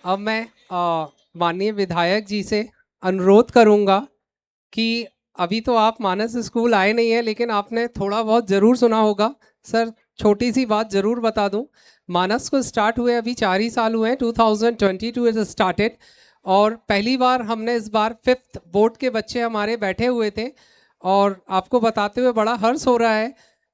अब मैं माननीय विधायक जी से अनुरोध करूंगा कि अभी तो आप मानस स्कूल आए नहीं हैं, लेकिन आपने थोड़ा बहुत ज़रूर सुना होगा। सर, छोटी सी बात ज़रूर बता दूं। मानस को स्टार्ट हुए अभी 4 ही साल हुए हैं। 2022 इज स्टार्टेड। और पहली बार हमने इस बार 5th बोर्ड के बच्चे हमारे बैठे हुए थे। और आपको बताते हुए बड़ा हर्ष हो रहा है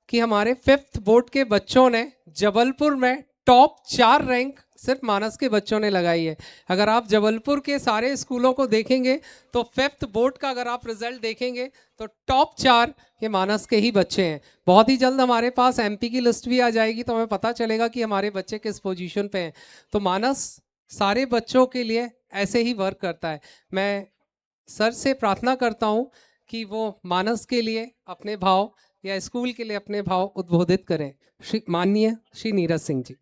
कि हमारे 5th बोर्ड के बच्चों ने जबलपुर में टॉप 4 रैंक सिर्फ मानस के बच्चों ने लगाई है। अगर आप जबलपुर के सारे स्कूलों को देखेंगे तो 5th बोर्ड का अगर आप रिजल्ट देखेंगे तो टॉप 4 ये मानस के ही बच्चे हैं। बहुत ही जल्द हमारे पास एमपी की लिस्ट भी आ जाएगी तो हमें पता चलेगा कि हमारे बच्चे किस पोजीशन पे हैं। तो मानस सारे बच्चों के लिए ऐसे ही वर्क करता है। मैं सर से प्रार्थना करता हूँ कि वो मानस के लिए अपने भाव या स्कूल के लिए अपने भाव उद्बोधित करें। श्री माननीय श्री नीरज सिंह जी।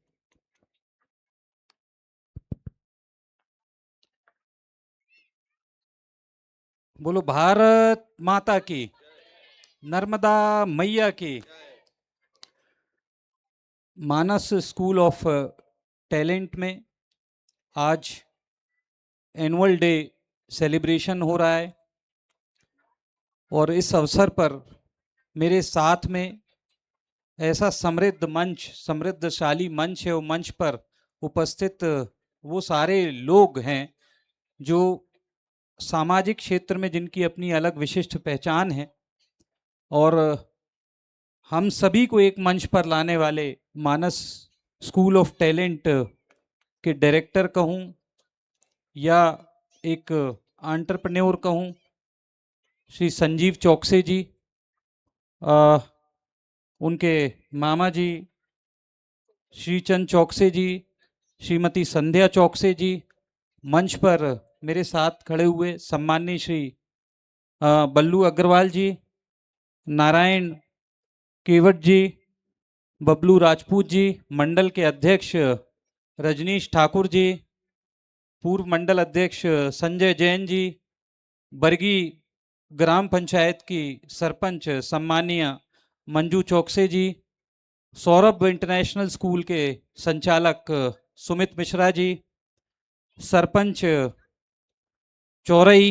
बोलो भारत माता की, नर्मदा मैया की। मानस स्कूल ऑफ टैलेंट में आज एनुअल डे सेलिब्रेशन हो रहा है और इस अवसर पर मेरे साथ में ऐसा समृद्ध मंच, समृद्धशाली मंच है। वो मंच पर उपस्थित वो सारे लोग हैं जो सामाजिक क्षेत्र में जिनकी अपनी अलग विशिष्ट पहचान है और हम सभी को एक मंच पर लाने वाले मानस स्कूल ऑफ टैलेंट के डायरेक्टर कहूँ या एक एंटरप्रेन्योर कहूँ, श्री संजीव चौकसे जी, उनके मामा जी श्रीचंद चौकसे जी, श्रीमती संध्या चौकसे जी, मंच पर मेरे साथ खड़े हुए सम्माननीय श्री बल्लू अग्रवाल जी, नारायण केवट जी, बबलू राजपूत जी, मंडल के अध्यक्ष रजनीश ठाकुर जी, पूर्व मंडल अध्यक्ष संजय जैन जी, बरगी ग्राम पंचायत की सरपंच सम्मानीय मंजू चौकसे जी, सौरभ इंटरनेशनल स्कूल के संचालक सुमित मिश्रा जी, सरपंच चौरई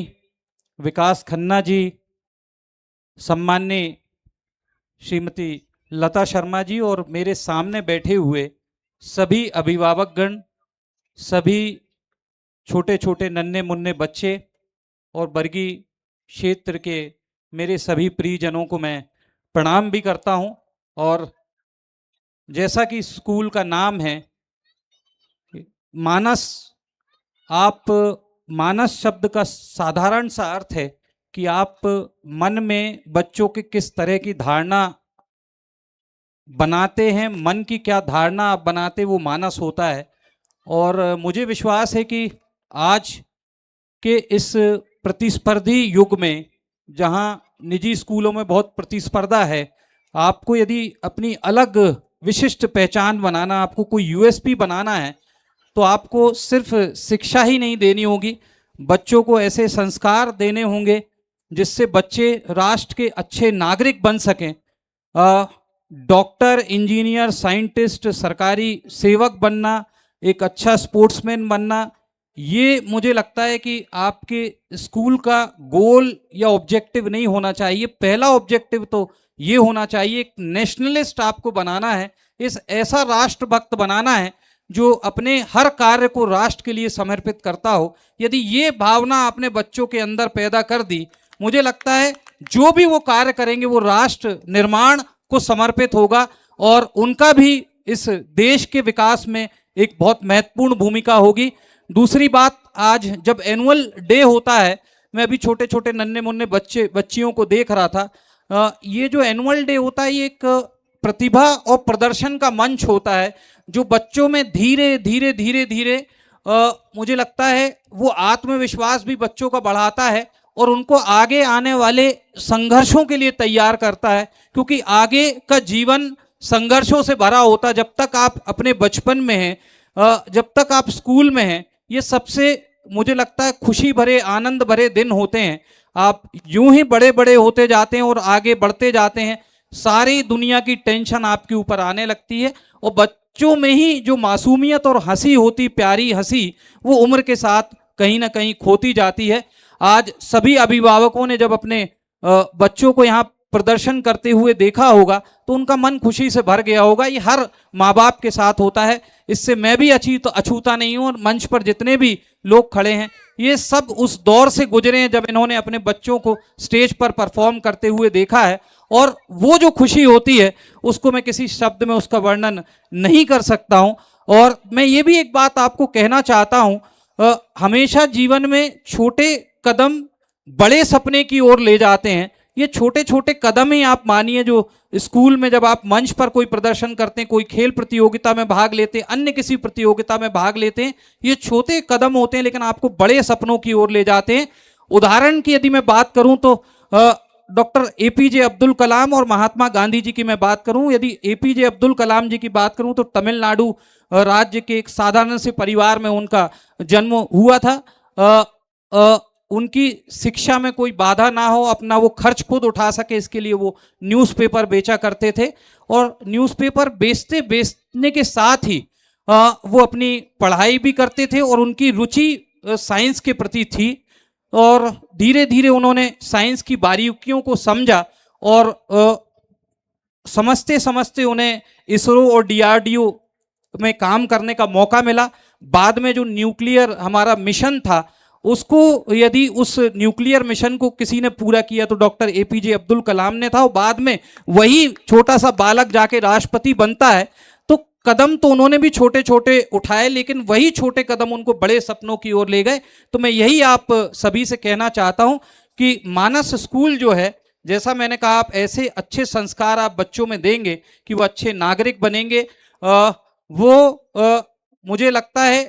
विकास खन्ना जी, सम्मान्य श्रीमती लता शर्मा जी और मेरे सामने बैठे हुए सभी अभिभावकगण, सभी छोटे छोटे नन्हे मुन्ने बच्चे और बरगी क्षेत्र के मेरे सभी प्रियजनों को मैं प्रणाम भी करता हूं। और जैसा कि स्कूल का नाम है मानस, आप मानस शब्द का साधारण सा अर्थ है कि आप मन में बच्चों की किस तरह की धारणा बनाते हैं, मन की क्या धारणा आप बनाते वो मानस होता है। और मुझे विश्वास है कि आज के इस प्रतिस्पर्धी युग में जहां निजी स्कूलों में बहुत प्रतिस्पर्धा है, आपको यदि अपनी अलग विशिष्ट पहचान बनाना, आपको कोई यूएसपी बनाना है तो आपको सिर्फ शिक्षा ही नहीं देनी होगी, बच्चों को ऐसे संस्कार देने होंगे जिससे बच्चे राष्ट्र के अच्छे नागरिक बन सकें। डॉक्टर, इंजीनियर, साइंटिस्ट, सरकारी सेवक बनना, एक अच्छा स्पोर्ट्समैन बनना, ये मुझे लगता है कि आपके स्कूल का गोल या ऑब्जेक्टिव नहीं होना चाहिए। पहला ऑब्जेक्टिव तो ये होना चाहिए, एक नेशनलिस्ट आपको बनाना है, इस ऐसा राष्ट्रभक्त बनाना है जो अपने हर कार्य को राष्ट्र के लिए समर्पित करता हो। यदि ये भावना आपने बच्चों के अंदर पैदा कर दी, मुझे लगता है जो भी वो कार्य करेंगे वो राष्ट्र निर्माण को समर्पित होगा और उनका भी इस देश के विकास में एक बहुत महत्वपूर्ण भूमिका होगी। दूसरी बात, आज जब एनुअल डे होता है, मैं अभी छोटे छोटे नन्हे मुन्ने बच्चियों को देख रहा था, ये जो एनुअल डे होता है ये एक प्रतिभा और प्रदर्शन का मंच होता है जो बच्चों में धीरे धीरे धीरे धीरे मुझे लगता है वो आत्मविश्वास भी बच्चों का बढ़ाता है और उनको आगे आने वाले संघर्षों के लिए तैयार करता है, क्योंकि आगे का जीवन संघर्षों से भरा होता है। जब तक आप अपने बचपन में हैं, जब तक आप स्कूल में हैं, ये सबसे मुझे लगता है खुशी भरे, आनंद भरे दिन होते हैं। आप यूं ही बड़े बड़े होते जाते हैं और आगे बढ़ते जाते हैं, सारी दुनिया की टेंशन आपके ऊपर आने लगती है और बच्चों में ही जो मासूमियत और हंसी होती, प्यारी हंसी, वो उम्र के साथ कहीं ना कहीं खोती जाती है। आज सभी अभिभावकों ने जब अपने बच्चों को यहाँ प्रदर्शन करते हुए देखा होगा तो उनका मन खुशी से भर गया होगा। ये हर माँ बाप के साथ होता है, इससे मैं भी अछूता नहीं हूँ, और मंच पर जितने भी लोग खड़े हैं ये सब उस दौर से गुजरे हैं जब इन्होंने अपने बच्चों को स्टेज पर परफॉर्म करते हुए देखा है, और वो जो खुशी होती है उसको मैं किसी शब्द में उसका वर्णन नहीं कर सकता हूँ। और मैं ये भी एक बात आपको कहना चाहता हूँ, हमेशा जीवन में छोटे कदम बड़े सपने की ओर ले जाते हैं। ये छोटे छोटे कदम ही आप मानिए, जो स्कूल में जब आप मंच पर कोई प्रदर्शन करते हैं, कोई खेल प्रतियोगिता में भाग लेते हैं, अन्य किसी प्रतियोगिता में भाग लेते हैं, ये छोटे कदम होते हैं लेकिन आपको बड़े सपनों की ओर ले जाते हैं। उदाहरण की यदि मैं बात करूं तो डॉक्टर एपीजे अब्दुल कलाम और महात्मा गांधी जी की मैं बात करूं, यदि एपीजे अब्दुल कलाम जी की बात करूं तो तमिलनाडु राज्य के एक साधारण से परिवार में उनका जन्म हुआ था। उनकी शिक्षा में कोई बाधा ना हो, अपना वो खर्च खुद उठा सके, इसके लिए वो न्यूज़पेपर बेचा करते थे, और न्यूज़पेपर बेचने के साथ ही वो अपनी पढ़ाई भी करते थे, और उनकी रुचि साइंस के प्रति थी, और धीरे धीरे उन्होंने साइंस की बारीकियों को समझा, और समझते समझते उन्हें इसरो और डीआरडीओ में काम करने का मौका मिला। बाद में जो न्यूक्लियर हमारा मिशन था, उसको यदि उस न्यूक्लियर मिशन को किसी ने पूरा किया तो डॉक्टर एपीजे अब्दुल कलाम ने था, और बाद में वही छोटा सा बालक जाके राष्ट्रपति बनता है। तो कदम तो उन्होंने भी छोटे छोटे उठाए, लेकिन वही छोटे कदम उनको बड़े सपनों की ओर ले गए। तो मैं यही आप सभी से कहना चाहता हूं कि मानस स्कूल जो है, जैसा मैंने कहा, आप ऐसे अच्छे संस्कार आप बच्चों में देंगे कि वो अच्छे नागरिक बनेंगे। मुझे लगता है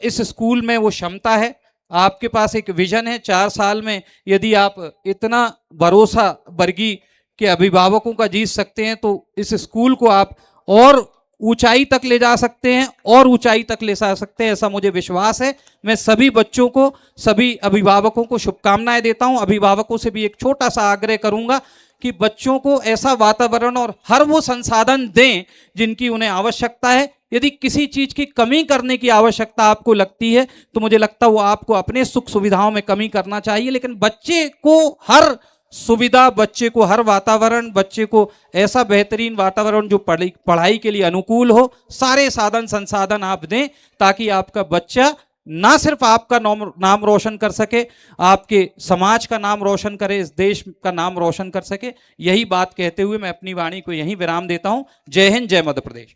इस स्कूल में वो क्षमता है। आपके पास एक विजन है, 4 साल में यदि आप इतना भरोसा वर्गीय के अभिभावकों का जीत सकते हैं तो इस स्कूल को आप और ऊंचाई तक ले जा सकते हैं, और ऊंचाई तक ले जा सकते हैं, ऐसा मुझे विश्वास है। मैं सभी बच्चों को, सभी अभिभावकों को शुभकामनाएं देता हूं। अभिभावकों से भी एक छोटा सा आग्रह करूंगा कि बच्चों को ऐसा वातावरण और हर वो संसाधन दें जिनकी उन्हें आवश्यकता है। यदि किसी चीज की कमी करने की आवश्यकता आपको लगती है तो मुझे लगता है वो आपको अपने सुख सुविधाओं में कमी करना चाहिए, लेकिन बच्चे को हर सुविधा, बच्चे को हर वातावरण, बच्चे को ऐसा बेहतरीन वातावरण जो पढ़ाई के लिए अनुकूल हो, सारे साधन संसाधन आप दें ताकि आपका बच्चा ना सिर्फ आपका नाम रोशन कर सके, आपके समाज का नाम रोशन करे, इस देश का नाम रोशन कर सके। यही बात कहते हुए मैं अपनी वाणी को यहीं विराम देता हूं। जय हिंद, जय मध्य प्रदेश।